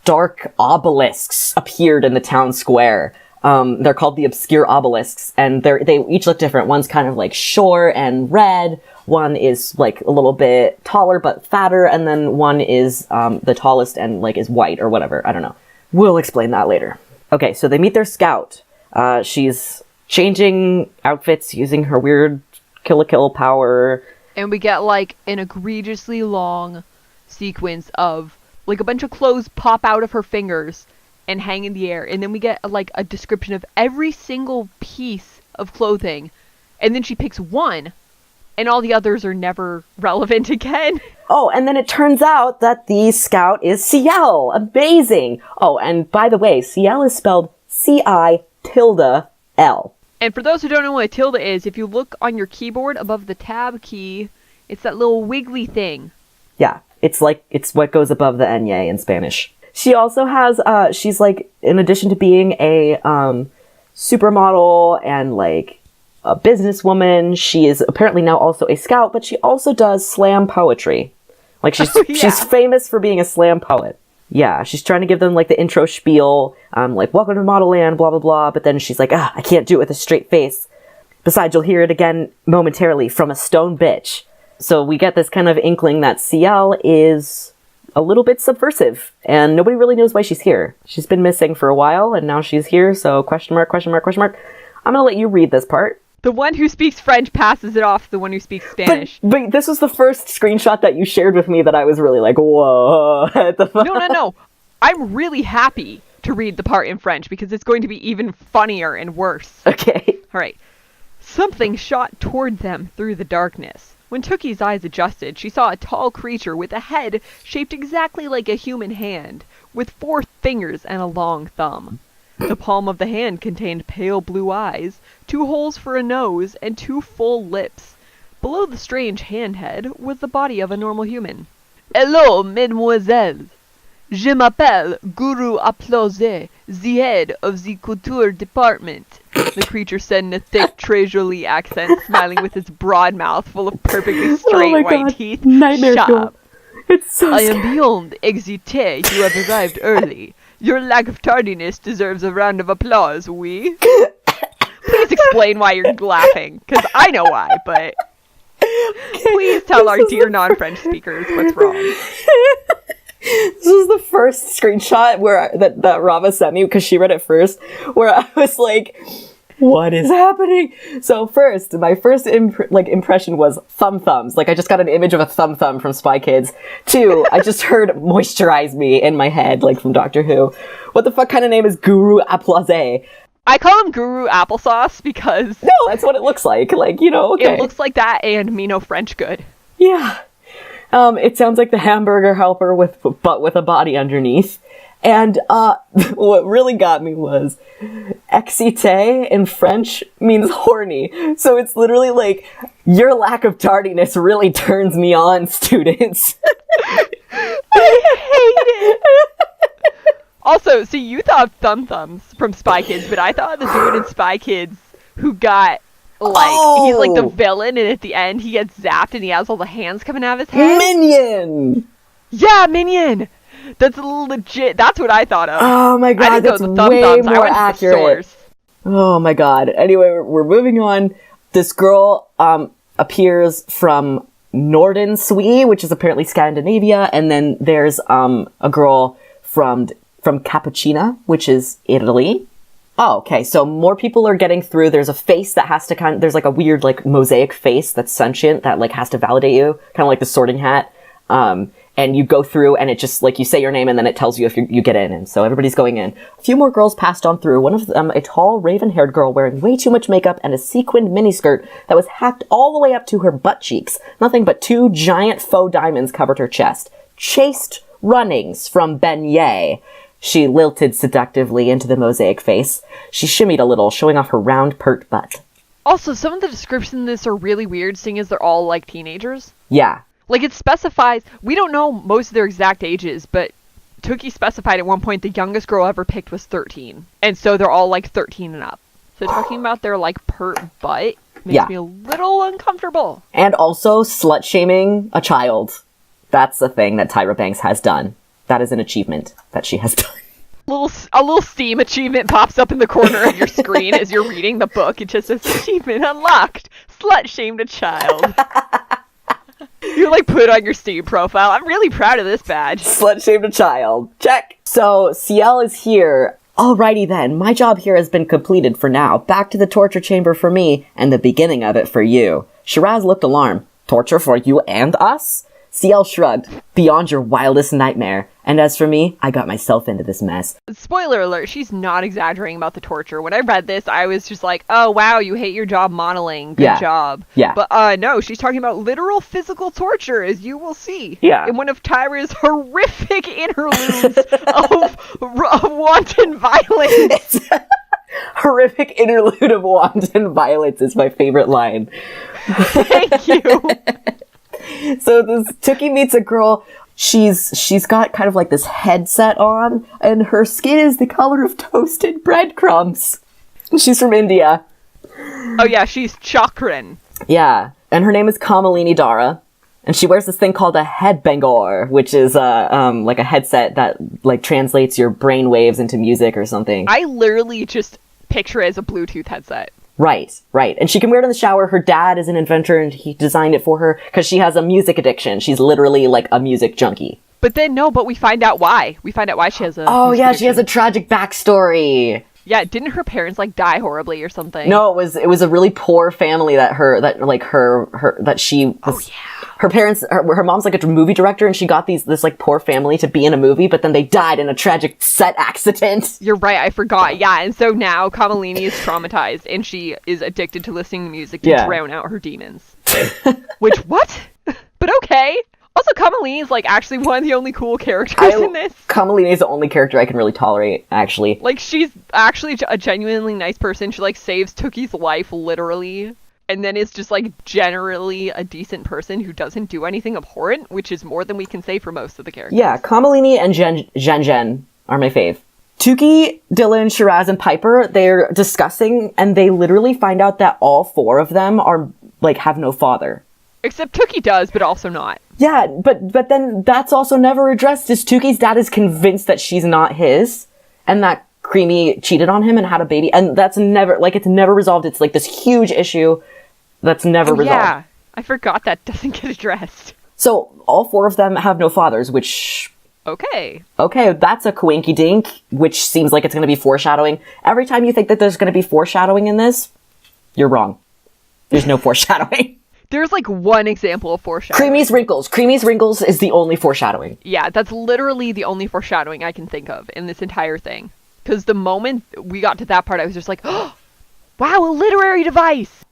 dark obelisks appeared in the town square. They're called the Obscure Obelisks, and they each look different. One's kind of like short and red, one is like a little bit taller but fatter, and then one is the tallest and like is white or whatever. I don't know. We'll explain that later. Okay, so they meet their scout. She's changing outfits using her weird kill power. And we get like an egregiously long sequence of like a bunch of clothes pop out of her fingers and hang in the air. And then we get like a description of every single piece of clothing. And then she picks one and all the others are never relevant again. Oh, and then it turns out that the scout is Ciel. Amazing. Oh, and by the way, Ciel is spelled C-I-L-D-E. And for those who don't know what a tilde is, if you look on your keyboard above the tab key, it's that little wiggly thing. Yeah. It's what goes above the ñ in Spanish. She also has, she's like, in addition to being a, supermodel and like a businesswoman, she is apparently now also a scout, but she also does slam poetry. Like she's famous for being a slam poet. Yeah, she's trying to give them like the intro spiel, like welcome to Modelland, blah, blah, blah. But then she's like, I can't do it with a straight face. Besides, you'll hear it again momentarily from a stone bitch. So we get this kind of inkling that Ciel is a little bit subversive, and nobody really knows why she's here. She's been missing for a while, and now she's here, so question mark, question mark, question mark. I'm gonna let you read this part. The one who speaks French passes it off to the one who speaks Spanish. But this was the first screenshot that you shared with me that I was really like, whoa. No. I'm really happy to read the part in French, because it's going to be even funnier and worse. Okay. All right. Something shot toward them through the darkness. When Tookie's eyes adjusted, she saw a tall creature with a head shaped exactly like a human hand, with 4 fingers and a long thumb. The palm of the hand contained pale blue eyes, 2 holes for a nose, and 2 full lips. Below the strange hand head was the body of a normal human. "Hello, mesdemoiselles. Je m'appelle Guru Applause, the head of the couture department," the creature said in a thick, trésorier accent, smiling with its broad mouth full of perfectly straight white teeth. Nightmare Shut fuel. up. It's so "I am scary. beyond excité. You have arrived early. Your lack of tardiness deserves a round of applause, oui?" Please explain why you're laughing, because I know why, but please tell our dear non-French speakers what's wrong. This was the first screenshot that Rava sent me, because she read it first, where I was like, what is happening? So first, my first impression was thumbs. Like, I just got an image of a thumb from Spy Kids. 2, I just heard moisturize me in my head, like from Doctor Who. What the fuck kind of name is Guru Applause? I call him Guru Applesauce because No, that's what it looks like. Like, okay. it looks like that and me no French good. Yeah. It sounds like the hamburger helper but with a body underneath. And what really got me was excité in French means horny. So it's literally like, your lack of tardiness really turns me on, students. I hate it. Also, see, you thought Thumbs from Spy Kids, but I thought the dude in Spy Kids who got, he's like the villain, and at the end he gets zapped and he has all the hands coming out of his head. Minion! Yeah, Minion! That's legit. That's what I thought of. Oh my god, I didn't that's go with the way thumbs. I more went to the accurate. source. Oh my god. Anyway, we're moving on. This girl appears from Norden, Sweden, which is apparently Scandinavia, and then there's a girl from Cappuccina, which is Italy. Oh, okay. So more people are getting through. There's a face that has to there's like a weird like mosaic face that's sentient that like has to validate you, kind of like the Sorting Hat. And you go through and it just like you say your name and then it tells you if you get in. And so everybody's going in. A few more girls passed on through. One of them, a tall raven-haired girl wearing way too much makeup and a sequined miniskirt that was hacked all the way up to her butt cheeks. Nothing but 2 giant faux diamonds covered her chest. Chaste runnings from Beignet. She lilted seductively into the mosaic face. She shimmied a little, showing off her round, pert butt. Also, some of the descriptions in this are really weird, seeing as they're all like teenagers. Yeah. Like, it specifies, we don't know most of their exact ages, but Tookie specified at one point the youngest girl ever picked was 13. And so they're all like 13 and up. So talking about their like pert butt makes me a little uncomfortable. And also slut-shaming a child. That's the thing that Tyra Banks has done. That is an achievement that she has done. A little Steam achievement pops up in the corner of your screen as you're reading the book. It just says, achievement unlocked. Slut-shamed a child. You like put on your Steam profile. I'm really proud of this badge. Slut-shamed a child. Check. So Ciel is here. Alrighty then, my job here has been completed for now. Back to the torture chamber for me, and the beginning of it for you. Shiraz looked alarmed. Torture for you and us? Ciel shrugged. Beyond your wildest nightmare. And as for me, I got myself into this mess. Spoiler alert, she's not exaggerating about the torture. When I read this, I was just like, oh wow, you hate your job modeling. Good job. Yeah. But no, she's talking about literal physical torture, as you will see. Yeah. In one of Tyra's horrific interludes of wanton violence. Horrific interlude of wanton violence is my favorite line. Thank you. So this Tookie meets a girl. She's got kind of like this headset on, and her skin is the color of toasted breadcrumbs. She's from India. Oh yeah, she's Chakran. Yeah, and her name is Kamalini Dara, and she wears this thing called a headbangor, which is like a headset that like translates your brain waves into music or something. I literally just picture it as a Bluetooth headset. Right. And she can wear it in the shower. Her dad is an inventor and he designed it for her because she has a music addiction. She's literally like a music junkie. But we find out why. We find out why she has a Oh yeah, addiction. she has a tragic backstory. Yeah, didn't her parents like die horribly or something? No, it was a really poor family that she was, oh yeah. Her parents, her mom's like a movie director, and she got this like poor family to be in a movie, but then they died in a tragic set accident. You're right, I forgot. Yeah, and so now Kamalini is traumatized, and she is addicted to listening to music to drown out her demons. Which, what? But okay. Also, Kamalini is, like, actually one of the only cool characters in this. Kamalini is the only character I can really tolerate, actually. Like, she's actually a genuinely nice person. She, like, saves Tookie's life, literally. And then is just, like, generally a decent person who doesn't do anything abhorrent, which is more than we can say for most of the characters. Yeah, Kamalini and Jen are my fave. Tookie, Dylan, Shiraz, and Piper, they're discussing, and they literally find out that all 4 of them are, like, have no father. Except Tookie does, but also not. Yeah, but then that's also never addressed, is Tookie's dad is convinced that she's not his, and that Creamy cheated on him and had a baby, and that's never, like, it's never resolved. It's, like, this huge issue that's never resolved. Yeah, I forgot that doesn't get addressed. So, all 4 of them have no fathers, which... Okay, that's a coinky-dink, which seems like it's going to be foreshadowing. Every time you think that there's going to be foreshadowing in this, you're wrong. There's no foreshadowing. There's, like, one example of foreshadowing. Creamy's Wrinkles. Creamy's Wrinkles is the only foreshadowing. Yeah, that's literally the only foreshadowing I can think of in this entire thing. Because the moment we got to that part, I was just like, oh, wow, a literary device!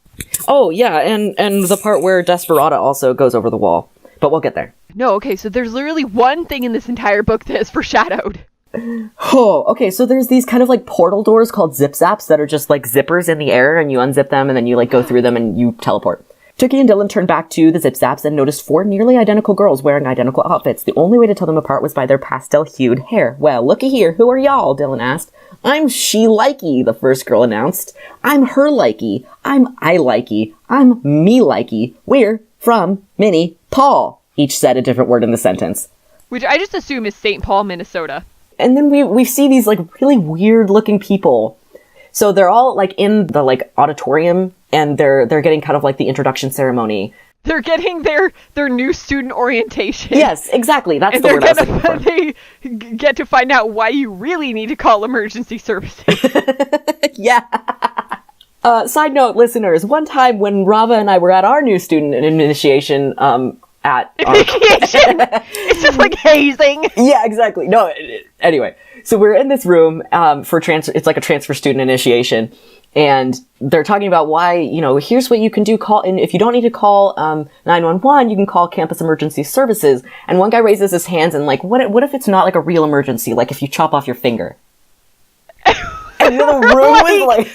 Oh, yeah, and the part where Desperata also goes over the wall. But we'll get there. No, okay, so there's literally one thing in this entire book that is foreshadowed. Oh, okay, so there's these kind of, like, portal doors called zip-zaps that are just, like, zippers in the air, and you unzip them, and then you, like, go through them, and you teleport. Tookie and Dylan turned back to the zip-zaps and noticed 4 nearly identical girls wearing identical outfits. The only way to tell them apart was by their pastel-hued hair. Well, looky here, who are y'all? Dylan asked. I'm she-likey, the first girl announced. I'm her-likey. I'm I-likey. I'm me-likey. We're from Minnie Paul. Each said a different word in the sentence. Which I just assume is St. Paul, Minnesota. And then we see these, like, really weird-looking people. So they're all, like, in the, like, auditorium, and they're getting kind of, like, the introduction ceremony. They're getting their new student orientation. Yes, exactly. That's the word I was looking for. They get to find out why you really need to call emergency services. Yeah. Side note, listeners, one time when Rava and I were at our new student initiation, It's just like hazing. Yeah, exactly. No, anyway. So we're in this room, for transfer, it's like a transfer student initiation. And they're talking about why, you know, here's what you can do, and if you don't need to call, 911, you can call campus emergency services. And one guy raises his hands and like, what if it's not like a real emergency? Like if you chop off your finger? And the room was like,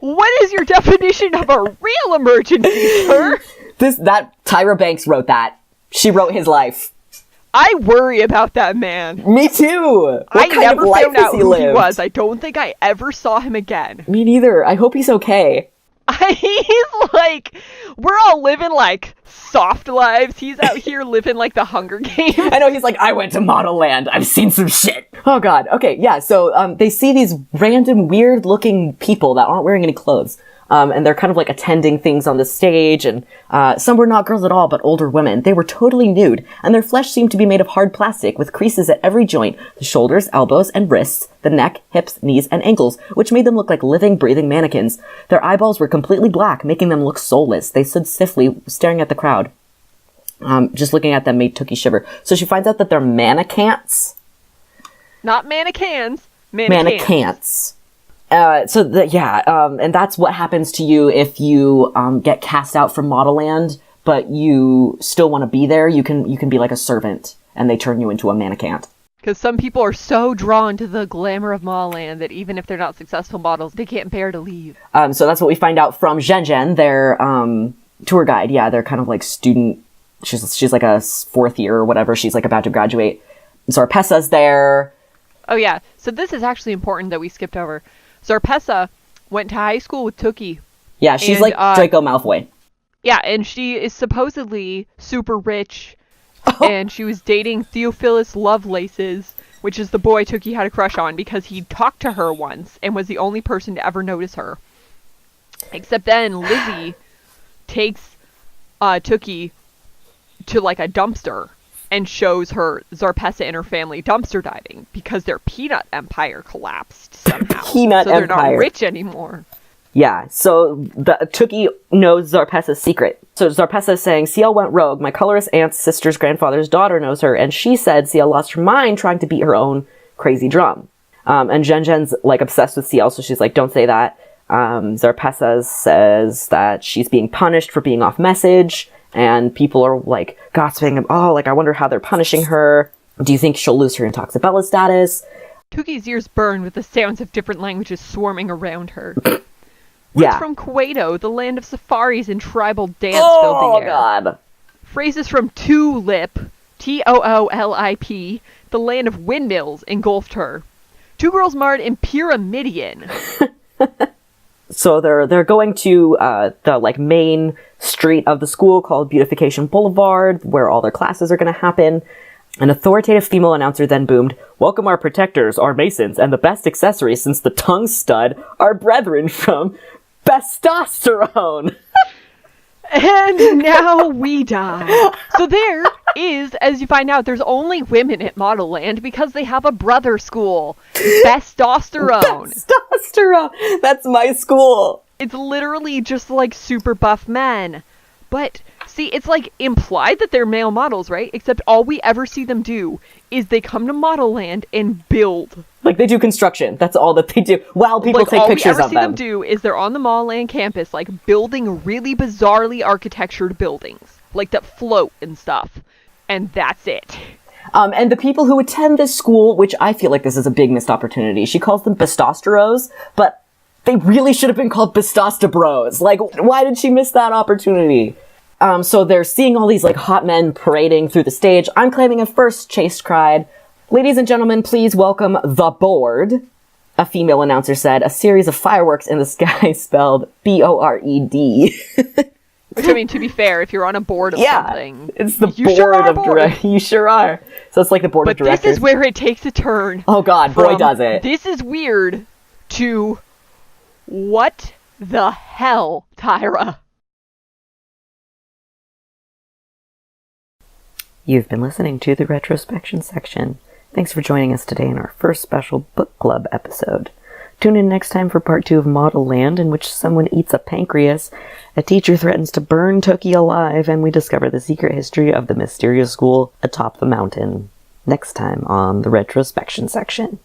what is your definition of a real emergency, sir? That Tyra Banks wrote that. She wrote his life. I worry about that man. Me too. I never found out who he was. I don't think I ever saw him again. Me neither. I hope he's okay. He's like, we're all living like soft lives. He's out here living like the Hunger Games. I know, he's like, I went to Modelland. I've seen some shit. Oh god. Okay, yeah, so they see these random weird looking people that aren't wearing any clothes. And they're kind of like attending things on the stage, and some were not girls at all, but older women. They were totally nude, and their flesh seemed to be made of hard plastic, with creases at every joint, the shoulders, elbows, and wrists, the neck, hips, knees, and ankles, which made them look like living, breathing mannequins. Their eyeballs were completely black, making them look soulless. They stood stiffly, staring at the crowd. Just looking at them made Tookie shiver. So she finds out that they're mannequins. Not mannequins. Mannequins. And that's what happens to you if you get cast out from Modelland, but you still want to be there. You can be like a servant, and they turn you into a mannequin. Because some people are so drawn to the glamour of Modelland that even if they're not successful models, they can't bear to leave. So that's what we find out from Jen, their tour guide. Yeah, they're kind of like student. She's like a 4th year or whatever. She's like about to graduate. Zarpesa's there. Oh yeah, so this is actually important that we skipped over. Zarpessa went to high school with Tookie. Yeah, she's like Draco Malfoy. Yeah, and she is supposedly super rich, and she was dating Theophilus Lovelaces, which is the boy Tookie had a crush on because he talked to her once and was the only person to ever notice her. Except then Lizzie takes Tookie to like a dumpster and shows her Zarpessa and her family dumpster diving because their peanut empire collapsed somehow. So they're not rich anymore. Yeah, so Tookie knows Zarpessa's secret. So Zarpessa is saying, CL went rogue. My colorist aunt's sister's grandfather's daughter knows her, and she said CL lost her mind trying to beat her own crazy drum. And Jen's like obsessed with CL, so she's like, don't say that. Zarpessa says that she's being punished for being off message. And people are like gossiping, oh, like, I wonder how they're punishing her. Do you think she'll lose her Intoxibella status? Tuki's ears burn with the sounds of different languages swarming around her. Yeah. Words from Cueto, the land of safaris and tribal dance filled the air. Oh, God. Phrases from Toolip, Toolip, the land of windmills, engulfed her. Two girls marred in Pyramidian. So they're going to the like main street of the school called Beautification Boulevard, where all their classes are going to happen. An authoritative female announcer then boomed, "Welcome our protectors, our masons, and the best accessories since the tongue stud, our brethren from Bestosterone." And now we die. So there is, as you find out, there's only women at Modelland because they have a brother school. Bestosterone. Bestosterone! That's my school. It's literally just like super buff men. But, see, it's like implied that they're male models, right? Except all we ever see them do is they come to Modelland and build. Like, they do construction. That's all that they do. While people Like, take all pictures we ever of see them do is they're on the Modelland campus, like, building really bizarrely architectured buildings. Like, that float and stuff. And that's it. And the people who attend this school, which I feel like this is a big missed opportunity, she calls them Bestosteros, but they really should have been called Bestostabros. Like, why did she miss that opportunity? So they're seeing all these, like, hot men parading through the stage. I'm claiming a first, Chase cried. "Ladies and gentlemen, please welcome the board," a female announcer said, a series of fireworks in the sky spelled B-O-R-E-D. Which, I mean, to be fair, if you're on a board of something... It's the you sure board are of directors. You sure are. So it's like the board of directors. But this is where it takes a turn. Oh god, boy does it. This is weird to... What the hell, Tyra? You've been listening to the Retrospection section. Thanks for joining us today in our first special book club episode. Tune in next time for part 2 of Modelland, in which someone eats a pancreas, a teacher threatens to burn Toki alive, and we discover the secret history of the mysterious school atop the mountain. Next time on the Retrospection section.